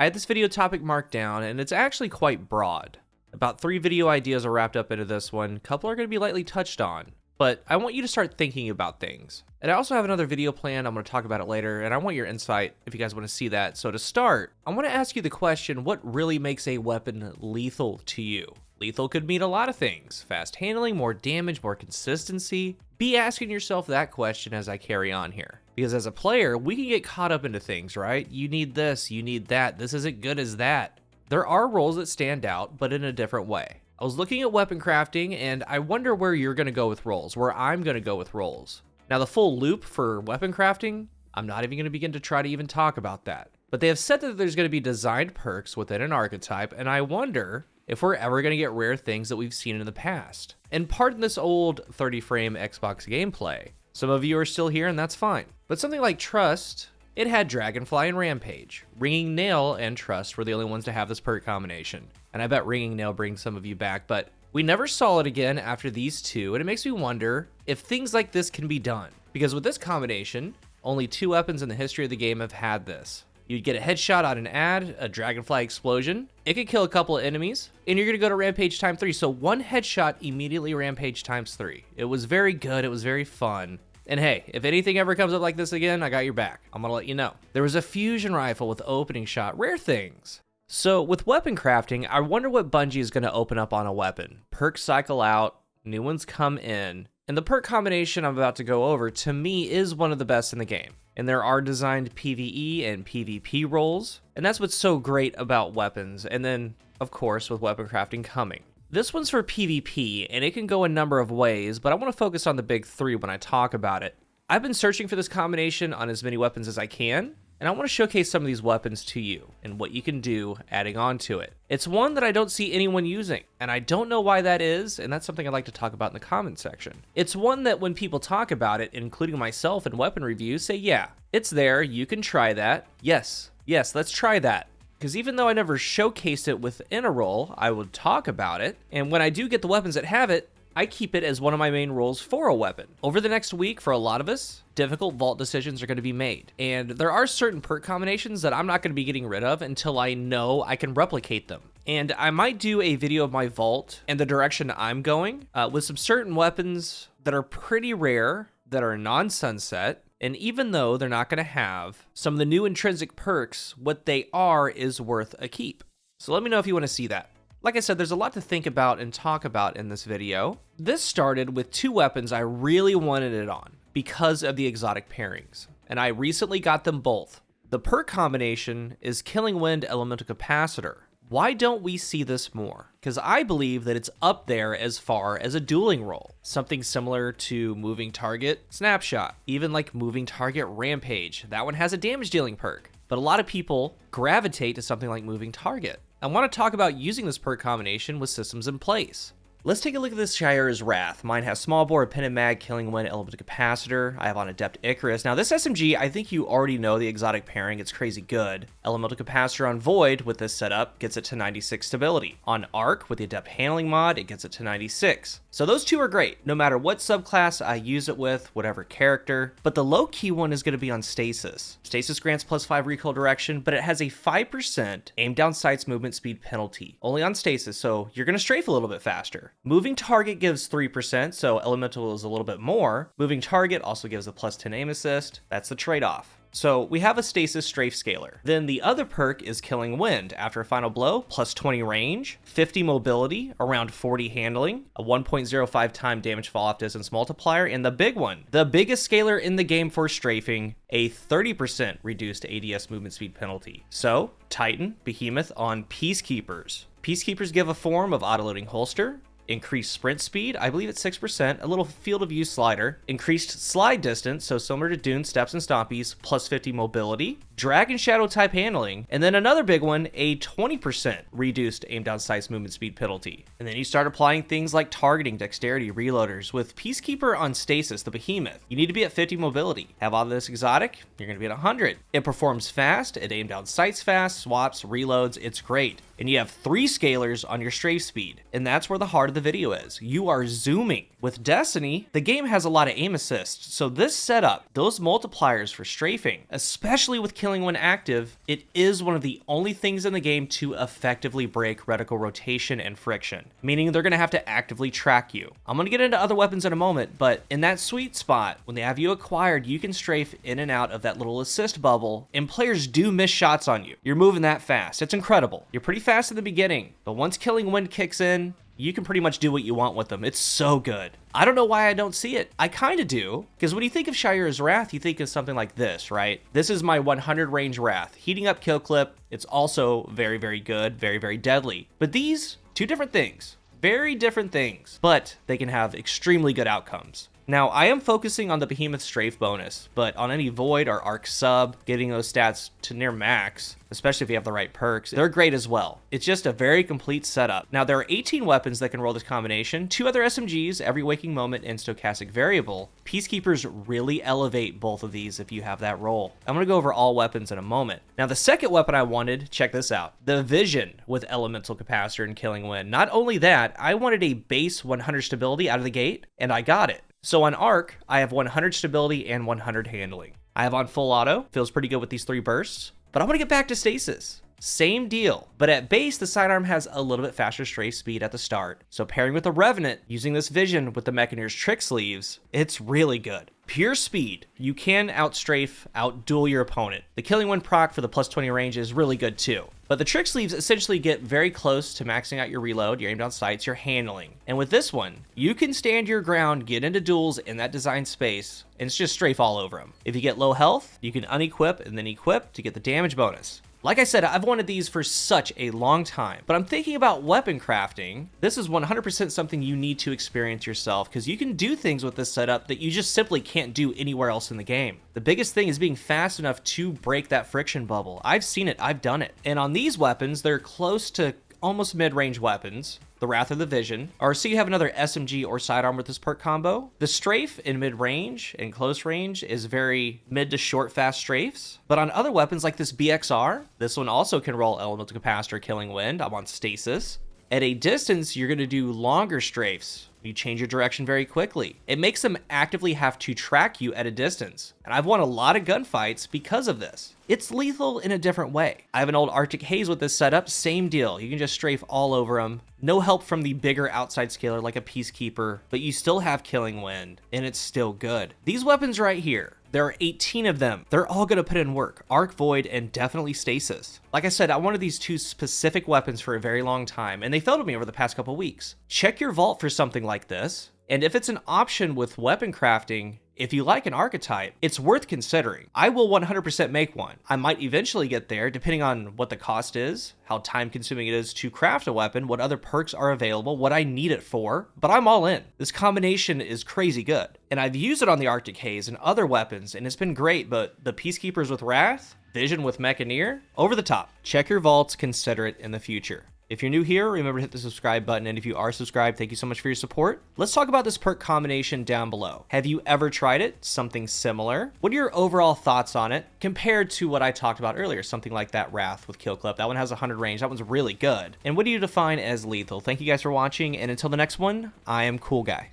I had this video topic marked down, and it's actually quite broad. About 3 video ideas are wrapped up into this one. A couple are going to be lightly touched on, but I want you to start thinking about things. And I also have another video planned. I'm going to talk about it later, and I want your insight if you guys want to see that. So to start, I want to ask you the question, what really makes a weapon lethal to you? Lethal could mean a lot of things. Fast handling, more damage, more consistency. Be asking yourself that question as I carry on here. Because as a player, we can get caught up into things, right? You need this, you need that. This isn't good as that. There are roles that stand out, but in a different way. I was looking at weapon crafting, and I wonder where you're going to go with roles, where I'm going to go with roles. Now, the full loop for weapon crafting, I'm not even going to begin to try to even talk about that. But they have said that there's going to be designed perks within an archetype, and I wonder if we're ever going to get rare things that we've seen in the past. And pardon this old 30-frame Xbox gameplay. Some of you are still here, and that's fine. But something like Trust, it had Dragonfly and Rampage. Ringing Nail and Trust were the only ones to have this perk combination. And I bet Ringing Nail brings some of you back, but we never saw it again after these two, and it makes me wonder if things like this can be done. Because with this combination, only 2 weapons in the history of the game have had this. You'd get a headshot on an ad, a Dragonfly explosion, it could kill a couple of enemies, and you're gonna go to Rampage times 3. So 1 headshot immediately Rampage times 3. It was very good, it was very fun. And hey, if anything ever comes up like this again, I got your back. I'm gonna let you know. There was a fusion rifle with opening shot, rare things. So with weapon crafting, I wonder what Bungie is gonna open up on a weapon. Perks cycle out, new ones come in, and the perk combination I'm about to go over, to me, is one of the best in the game. And there are designed PvE and PvP roles, and that's what's so great about weapons, and then, of course, with weapon crafting coming. This one's for PvP, and it can go a number of ways, but I want to focus on the big 3 when I talk about it. I've been searching for this combination on as many weapons as I can, and I want to showcase some of these weapons to you, and what you can do adding on to it. It's one that I don't see anyone using, and I don't know why that is, and that's something I'd like to talk about in the comment section. It's one that when people talk about it, including myself in weapon reviews, say, yeah, it's there, you can try that. Yes, let's try that. Because even though I never showcased it within a role, I would talk about it, and when I do get the weapons that have it, I keep it as one of my main roles for a weapon. Over the next week, for a lot of us, difficult vault decisions are going to be made. And there are certain perk combinations that I'm not going to be getting rid of until I know I can replicate them. And I might do a video of my vault and the direction I'm going with some certain weapons that are pretty rare, that are non-sunset. And even though they're not going to have some of the new intrinsic perks, what they are is worth a keep. So let me know if you want to see that. Like I said, there's a lot to think about and talk about in this video. This started with 2 weapons I really wanted it on because of the exotic pairings, and I recently got them both. The perk combination is Killing Wind Elemental Capacitor. Why don't we see this more? Because I believe that it's up there as far as a dueling role. Something similar to Moving Target Snapshot, even like Moving Target Rampage. That one has a damage dealing perk, but a lot of people gravitate to something like Moving Target. I want to talk about using this perk combination with systems in place. Let's take a look at this Shire's Wrath. Mine has small bore, pen and mag, Killing Wind, Elemental Capacitor. I have on Adept Icarus. Now this SMG, I think you already know the exotic pairing. It's crazy good. Elemental Capacitor on Void with this setup gets it to 96 stability. On Arc with the Adept Handling mod, it gets it to 96. So those 2 are great, no matter what subclass I use it with, whatever character. But the low key one is going to be on Stasis. Stasis grants +5 recoil direction, but it has a 5% aim down sights movement speed penalty. Only on Stasis, so you're going to strafe a little bit faster. Moving Target gives 3%, so Elemental is a little bit more. Moving Target also gives a +10 aim assist. That's the trade-off. So we have a Stasis strafe scaler. Then the other perk is Killing Wind. After a final blow, +20 range, 50 mobility, around 40 handling, a 1.05 time damage fall-off distance multiplier, and the big one, the biggest scaler in the game for strafing, a 30% reduced ADS movement speed penalty. So Titan, Behemoth on Peacekeepers. Peacekeepers give a form of auto-loading holster, increased sprint speed, I believe it's 6%, a little field of view slider, increased slide distance, so similar to Dune, Steps, and Stompies, +50 mobility, Dragon Shadow type handling, and then another big one, a 20% reduced aim down sights movement speed penalty. And then you start applying things like targeting, dexterity, reloaders. With Peacekeeper on Stasis, the Behemoth, you need to be at 50 mobility. Have all this exotic, you're going to be at 100. It performs fast, it aim down sights fast, swaps, reloads, it's great. and you have 3 scalars on your strafe speed, and that's where the heart of the video is. You are zooming. With Destiny, the game has a lot of aim assist, so this setup, those multipliers for strafing, especially with killing when active, it is one of the only things in the game to effectively break reticle rotation and friction, meaning they're going to have to actively track you. I'm going to get into other weapons in a moment, but in that sweet spot, when they have you acquired, you can strafe in and out of that little assist bubble, and players do miss shots on you. You're moving that fast. It's incredible. You're pretty fast in the beginning, but once killing wind kicks in, you can pretty much do what you want with them. It's so good. I don't know why I don't see it. I kind of do, because when you think of Shira's Wrath, you think of something like this, right? This is my 100 range Wrath. Heating up kill clip, it's also very, very good, very, very deadly. But these, 2 different things. Very different things, but they can have extremely good outcomes. Now, I am focusing on the Behemoth Strafe bonus, but on any Void or Arc sub, getting those stats to near max, especially if you have the right perks, they're great as well. It's just a very complete setup. Now, there are 18 weapons that can roll this combination, 2 other SMGs, Every Waking Moment, and Stochastic Variable. Peacekeepers really elevate both of these if you have that roll. I'm going to go over all weapons in a moment. Now, the second weapon I wanted, check this out, the Vision with Elemental Capacitor and Killing Wind. Not only that, I wanted a base 100 stability out of the gate, and I got it. So on Arc, I have 100 stability and 100 handling. I have on full auto, feels pretty good with these 3 bursts, but I want to get back to stasis. Same deal, but at base, the sidearm has a little bit faster strafe speed at the start. So pairing with the Revenant, using this Vision with the Mechaneer's Trick Sleeves, it's really good. Pure speed, you can outstrafe, outduel your opponent. The Killing Wind proc for the plus 20 range is really good too. But the Trick Sleeves essentially get very close to maxing out your reload, your aim down sights, your handling. And with this one, you can stand your ground, get into duels in that design space, and it's just strafe all over them. If you get low health, you can unequip and then equip to get the damage bonus. Like I said, I've wanted these for such a long time, but I'm thinking about weapon crafting. This is 100% something you need to experience yourself, because you can do things with this setup that you just simply can't do anywhere else in the game. The biggest thing is being fast enough to break that friction bubble. I've seen it, I've done it. And on these weapons, they're close to almost mid-range weapons, the Wrath of the Vision, or so you have another SMG or sidearm with this perk combo. The strafe in mid-range and close range is very mid to short fast strafes, but on other weapons like this BXR, this one also can roll Elemental Capacitor, Killing Wind. I'm on stasis. At a distance, you're going to do longer strafes. You change your direction very quickly. It makes them actively have to track you at a distance. And I've won a lot of gunfights because of this. It's lethal in a different way. I have an old Arctic Haze with this setup, same deal. You can just strafe all over them. No help from the bigger outside scaler like a Peacekeeper, but you still have Killing Wind, and it's still good. These weapons right here, there are 18 of them. They're all gonna put in work. Arc, Void, and definitely Stasis. Like I said, I wanted these 2 specific weapons for a very long time, and they fell to me over the past couple weeks. Check your vault for something like this, and if it's an option with weapon crafting, if you like an archetype, it's worth considering. I will 100% make one. I might eventually get there, depending on what the cost is, how time consuming it is to craft a weapon, what other perks are available, what I need it for, but I'm all in. This combination is crazy good. And I've used it on the Arctic Haze and other weapons, and it's been great, but the Peacekeepers with Wrath, Vision with Mechaneer, over the top. Check your vaults, consider it in the future. If you're new here, remember to hit the subscribe button, and if you are subscribed, thank you so much for your support. Let's talk about this perk combination down below. Have you ever tried it? Something similar? What are your overall thoughts on it compared to what I talked about earlier? Something like that Wrath with Kill Clip. That one has 100 range. That one's really good. And what do you define as lethal? Thank you guys for watching, and until the next one, I am CoolGuy.